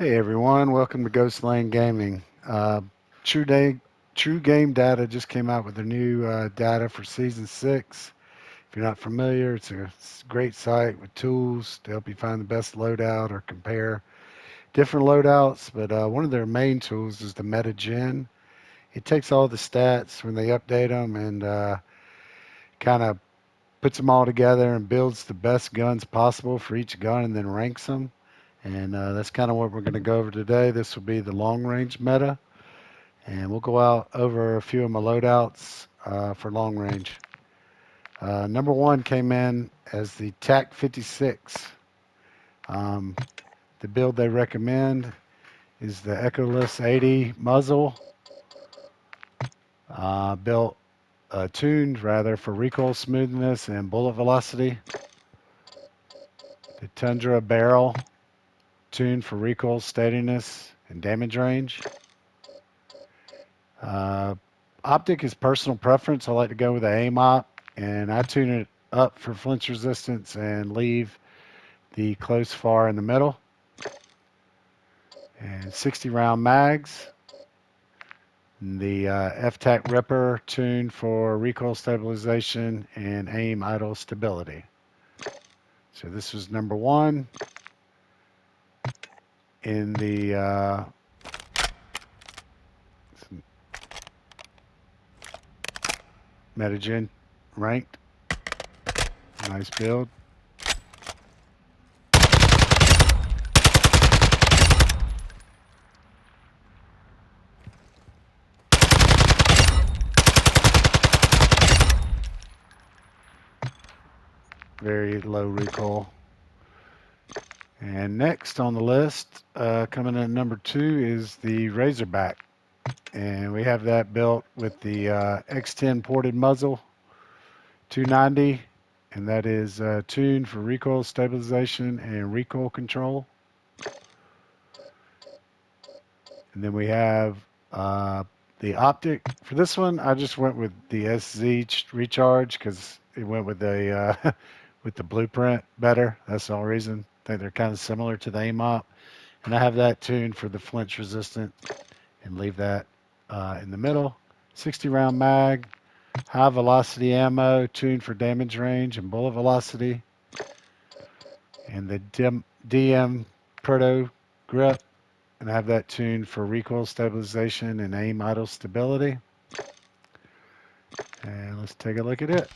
Hey everyone, welcome to Ghost Lane Gaming. True Day, True Game Data just came out with their new data for Season 6. If you're not familiar, it's a great site with tools to help you find the best loadout or compare different loadouts. But one of their main tools is the MetaGen. It takes all the stats when they update them and kind of puts them all together and builds the best guns possible for each gun and then ranks them. And that's kind of what we're going to go over today. This will be the long range meta, and we'll go out over a few of my loadouts for long range. Number one came in as the TAC 56. Um, the build they recommend is the Echoless 80 muzzle, tuned rather for recoil smoothness and bullet velocity. The Tundra barrel, tuned for recoil steadiness and damage range. Optic is personal preference. I like to go with the aim op, and I tune it up for flinch resistance and leave the close far in the middle. And 60 round mags. The F-Tac Ripper tuned for recoil stabilization and aim idle stability. So this was number one. In the MetaGen ranked. Nice build. Very low recoil. And next on the list, coming in at number 2 is the Razorback. And we have that built with the X10 ported muzzle, 290, and that is tuned for recoil stabilization and recoil control. And then we have the optic. For this one, I just went with the SZ recharge because it went with the with the blueprint better. That's the only reason. I think they're kind of similar to the aim op. And I have that tuned for the flinch resistant and leave that in the middle. 60 round mag, high velocity ammo, tuned for damage range and bullet velocity. And the DM Proto grip, and I have that tuned for recoil stabilization and aim idle stability. And let's take a look at it.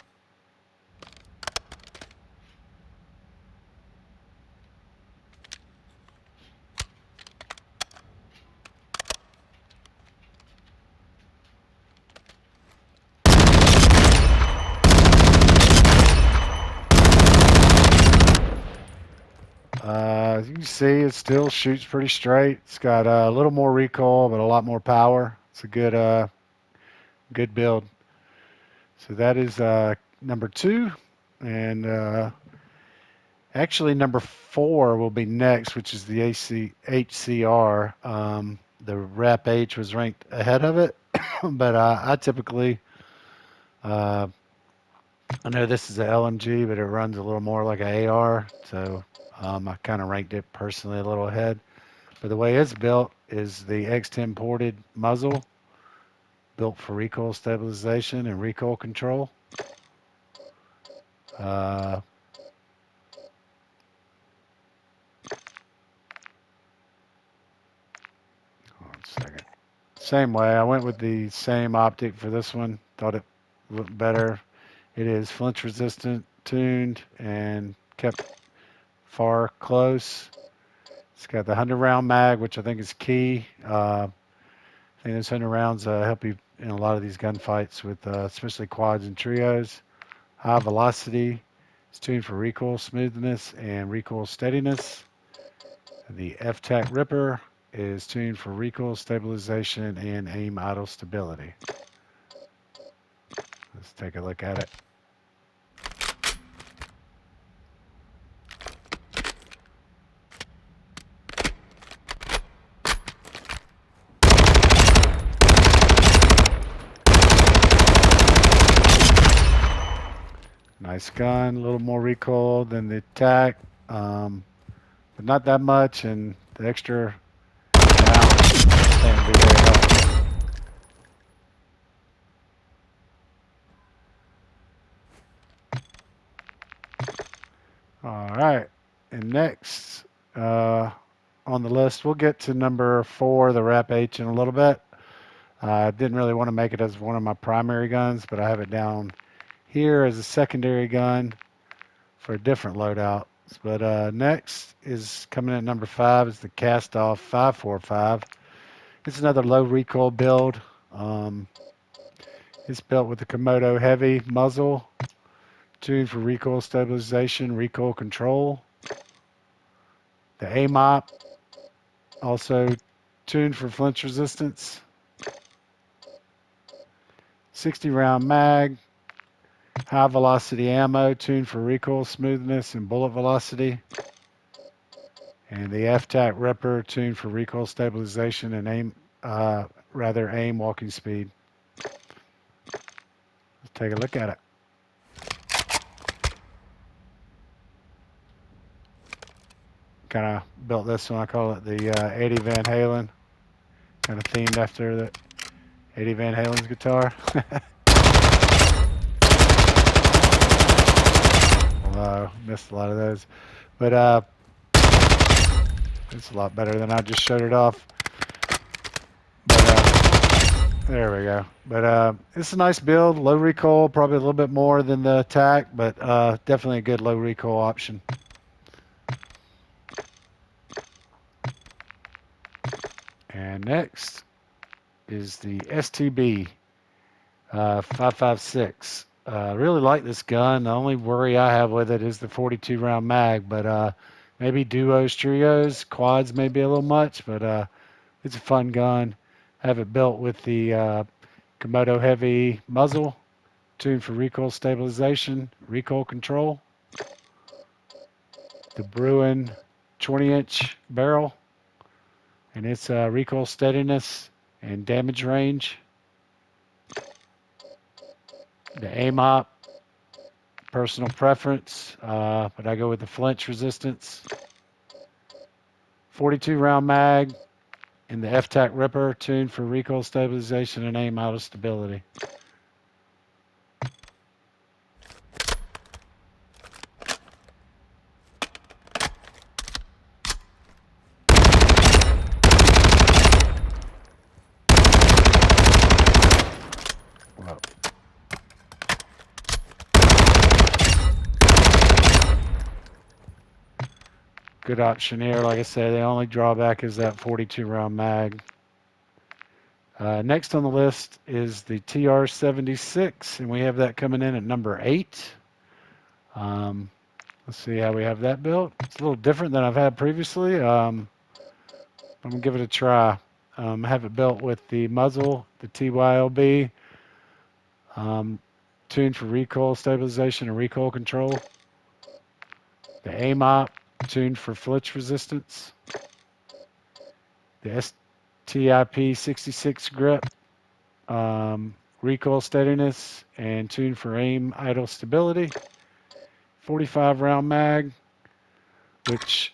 As you can see, it still shoots pretty straight. It's got a little more recoil, but a lot more power. It's a good build. So that is number 2, and actually number 4 will be next, which is the HCR. The RappH was ranked ahead of it, but I typically, I know this is a LMG, but it runs a little more like an AR, so I kind of ranked it personally a little ahead. But the way it's built is the X10 ported muzzle, built for recoil stabilization and recoil control. Hold on a second. Same way, I went with the same optic for this one. Thought it looked better. It is flinch resistant, tuned, and kept far close. It's got the 100 round mag, which I think is key. I think those 100 rounds help you in a lot of these gunfights with especially quads and trios. High velocity. It's tuned for recoil smoothness and recoil steadiness. The F-Tac Ripper is tuned for recoil stabilization and aim idle stability. Let's take a look at it. Nice gun, a little more recoil than the TAC, but not that much, and the extra round. I think would be very helpful. All right, and next on the list, we'll get to number 4, the RappH, in a little bit. I didn't really want to make it as one of my primary guns, but I have it down here as a secondary gun for a different loadout. But next is coming at number 5 is the Cast-Off 545. It's another low recoil build. It's built with the Komodo heavy muzzle, tuned for recoil stabilization, recoil control. The AMOP, also tuned for flinch resistance. 60 round mag, high velocity ammo, tuned for recoil smoothness and bullet velocity. And the FTAC Ripper, tuned for recoil stabilization and aim walking speed. Let's take a look at it. Kind of built this one. I call it the Eddie Van Halen. Kind of themed after the Eddie Van Halen's guitar. Although missed a lot of those, but it's a lot better than I just showed it off. But there we go. But it's a nice build, low recoil, probably a little bit more than the attack, but definitely a good low recoil option. And next is the STB 556. Really like this gun. The only worry I have with it is the 42 round mag, but maybe duos, trios, quads may be a little much, but it's a fun gun. Have it built with the Komodo heavy muzzle, tuned for recoil stabilization, recoil control. The Bruin 20-inch barrel, and its recoil steadiness and damage range. The AMOP, personal preference, but I go with the flinch resistance. 42 round mag, and the FTAC Ripper, tuned for recoil stabilization and aim auto stability. Whoa. Good option here. Like I said, the only drawback is that 42 round mag. Next on the list is the TR-76, and we have that coming in at number 8. Let's see how we have that built. It's a little different than I've had previously. I'm going to give it a try. I have it built with the muzzle, the TYLB, tuned for recoil stabilization and recoil control. The AMOP, tuned for flinch resistance. The STIP 66 grip, recoil steadiness, and tuned for aim idle stability. 45 round mag, which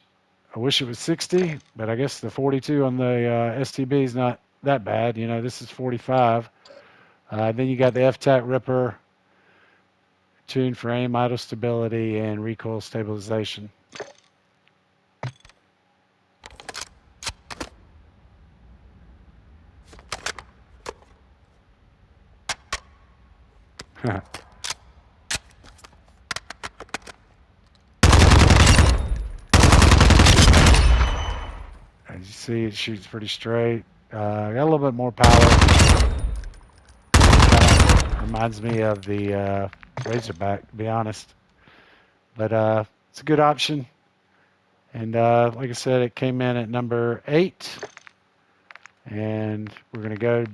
I wish it was 60, but I guess the 42 on the STB is not that bad. You know, this is 45. Then you got the FTAC Ripper, tuned for aim idle stability and recoil stabilization. As you see, it shoots pretty straight. Got a little bit more power. Reminds me of the Razorback, to be honest. But it's a good option. And like I said, it came in at number 8. And we're going to go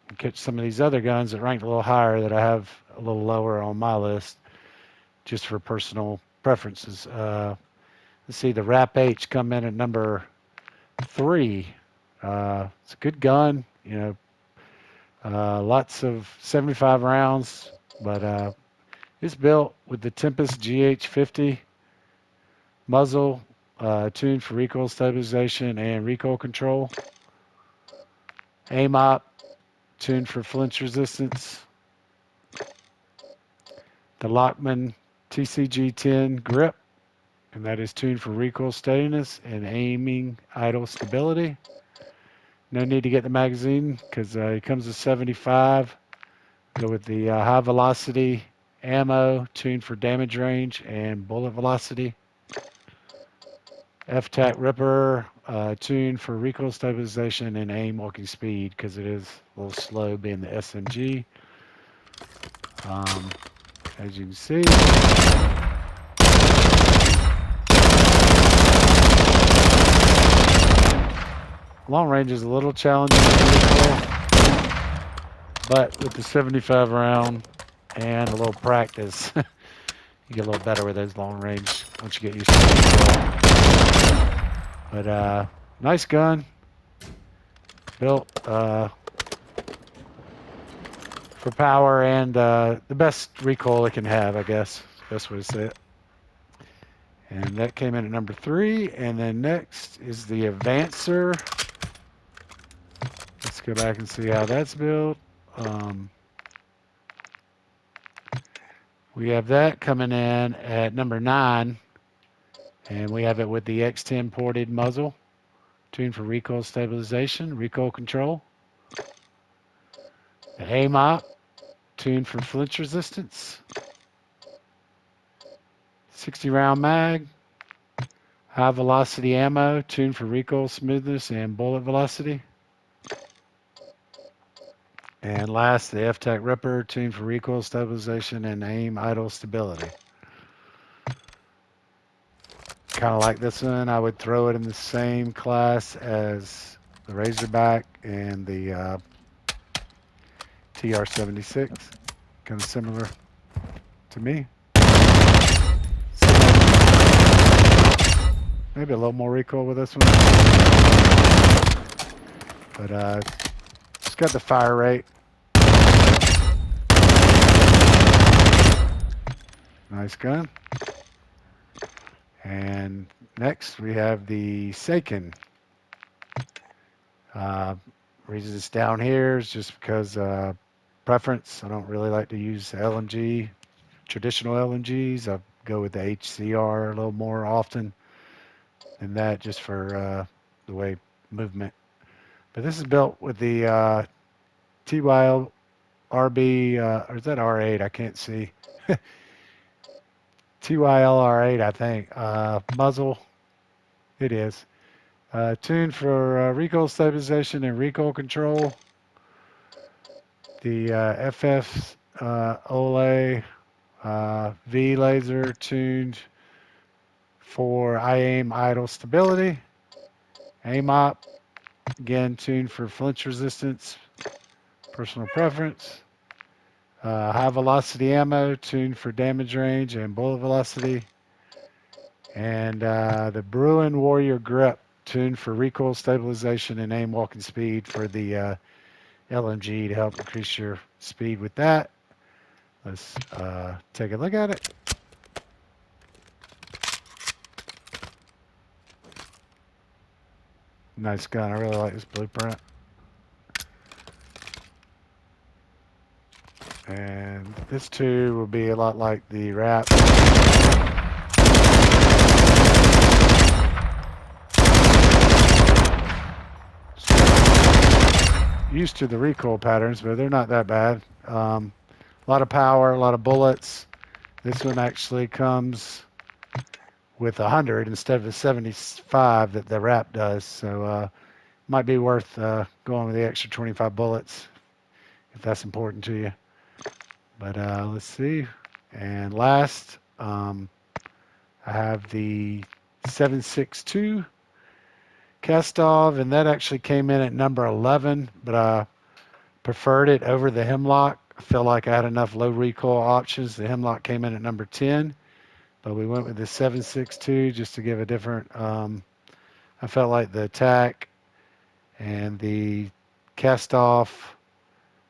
and catch some of these other guns that ranked a little higher that I have a little lower on my list, just for personal preferences. Let's see, the RappH come in at number 3. It's a good gun, you know, lots of 75 rounds, but it's built with the Tempest GH50 muzzle, tuned for recoil stabilization and recoil control. Aim up, tuned for flinch resistance. The Lockman TCG10 grip, and that is tuned for recoil steadiness and aiming idle stability. No need to get the magazine because it comes with 75. Go with the high velocity ammo, tuned for damage range and bullet velocity. F-Tac Ripper, tuned for recoil stabilization and aim walking speed because it is a little slow being the SMG. As you can see, long range is a little challenging but with the 75 round and a little practice, you get a little better with those long range once you get used to it. But nice gun, built for power and the best recoil it can have, I guess. Best way to say it. And that came in at number 3. And then next is the Avancer. Let's go back and see how that's built. We have that coming in at number 9. And we have it with the X10 ported muzzle, tuned for recoil stabilization, recoil control. The AMOP, tuned for flinch resistance. 60 round mag. High velocity ammo, tuned for recoil smoothness and bullet velocity. And last, the F-Tac Ripper, tuned for recoil stabilization and aim idle stability. Kind of like this one, I would throw it in the same class as the Razorback and the TR-76. Kind of similar to me. Maybe a little more recoil with this one. But it's got the fire rate. Nice gun. And next we have the Sakin. Reason it's down here is just because preference. I don't really like to use LMG, traditional LMGs. I go with the HCR a little more often than that, just for the way movement. But this is built with the TYL RB, or is that R8? I can't see. TYL-R8, I think. Muzzle, it is. Tuned for recoil stabilization and recoil control. The FF Olay V laser tuned for aim idle stability. AMOP, again tuned for flinch resistance, personal preference. High velocity ammo tuned for damage range and bullet velocity. And the Bruin Warrior grip tuned for recoil stabilization and aim walking speed for the LMG to help increase your speed with that. Let's take a look at it. Nice gun. I really like this blueprint. And this too will be a lot like the RappH. Used to the recoil patterns, but they're not that bad. A lot of power, a lot of bullets. This one actually comes with 100 instead of the 75 that the RappH does. So might be worth going with the extra 25 bullets if that's important to you. But let's see. And last, I have the 7.62 Kastov, and that actually came in at number 11, but I preferred it over the Hemlock. I feel like I had enough low recoil options. The Hemlock came in at number 10, but we went with the 7.62 just to give a different, I felt like the attack and the Kastov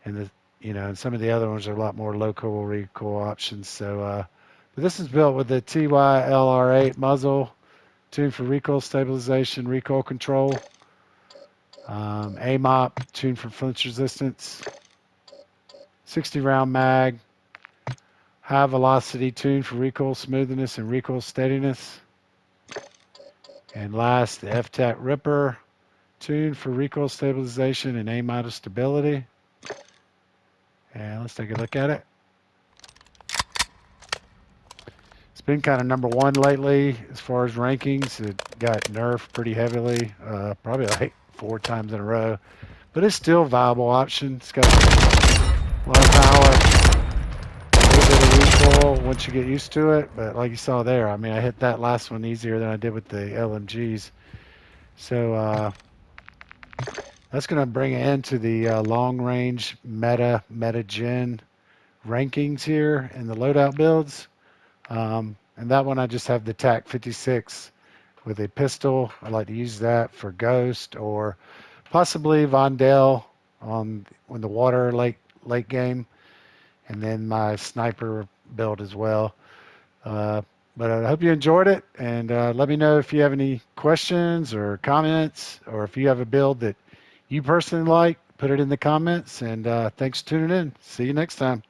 and the, and some of the other ones are a lot more local recoil options. So, but this is built with the TYL-R8 muzzle, tuned for recoil stabilization, recoil control. AMOP, tuned for flinch resistance. 60 round mag. High velocity, tuned for recoil smoothness and recoil steadiness. And last, the FTAC Ripper, tuned for recoil stabilization and aim out of stability. And let's take a look at it. It's been kind of number one lately as far as rankings. It got nerfed pretty heavily, probably like 4 times in a row. But it's still a viable option. It's got a lot of power, a little bit of recoil once you get used to it. But like you saw there, I mean, I hit that last one easier than I did with the LMGs. So that's going to bring it into the long-range MetaGen rankings here in the loadout builds. And that one I just have the TAC 56 with a pistol. I like to use that for Ghost or possibly Vondel on when the water late game, and then my sniper build as well. But I hope you enjoyed it, and let me know if you have any questions or comments, or if you have a build that you personally like, put it in the comments, and thanks for tuning in. See you next time.